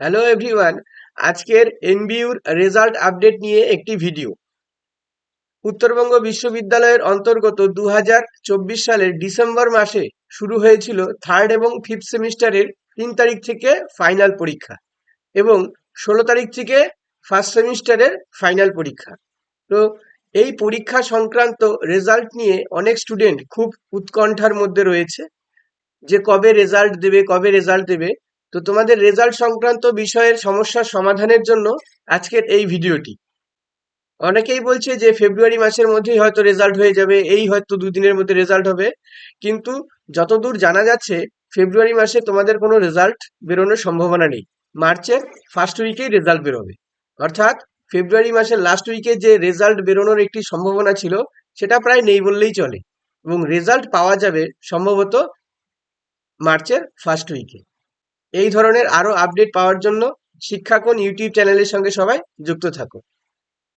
Hello everyone, আজকের এনবিইউর result update নিয়ে একটি ভিডিও। উত্তরবঙ্গ বিশ্ববিদ্যালয়ের অন্তর্গত 2024 সালের ডিসেম্বর মাসে শুরু হয়েছিল থার্ড এবং ফিফথ সেমিস্টারের 3 তারিখ থেকে ফাইনাল পরীক্ষা এবং 16 তারিখ থেকে ফার্স্ট সেমিস্টারের ফাইনাল পরীক্ষা। তো এই পরীক্ষা সংক্রান্ত রেজাল্ট নিয়ে অনেক স্টুডেন্ট খুব উৎকণ্ঠার মধ্যে রয়েছে যে কবে রেজাল্ট দেবে। তো তোমাদের রেজাল্ট সংক্রান্ত বিষয়ের সমস্যার সমাধানের জন্য আজকের এই ভিডিওটি। অনেকেই বলছে যে ফেব্রুয়ারি মাসের মধ্যেই হয়তো রেজাল্ট হয়ে যাবে, এই হয়তো দুদিনের মধ্যে রেজাল্ট হবে। কিন্তু যতদূর জানা যাচ্ছে ফেব্রুয়ারি মাসে তোমাদের কোনো রেজাল্ট বেরোনোর সম্ভাবনা নেই। মার্চের ফার্স্ট উইকেই রেজাল্ট বেরোবে। অর্থাৎ ফেব্রুয়ারি মাসের লাস্ট উইকে যে রেজাল্ট বেরোনোর একটি সম্ভাবনা ছিল সেটা প্রায় নেই বললেই চলে, এবং রেজাল্ট পাওয়া যাবে সম্ভবত মার্চের ফার্স্ট উইকে। এই ধরনের আরো আপডেট পাওয়ার জন্য শিক্ষাকোণ ইউটিউব চ্যানেলের সঙ্গে সবাই যুক্ত থাকো।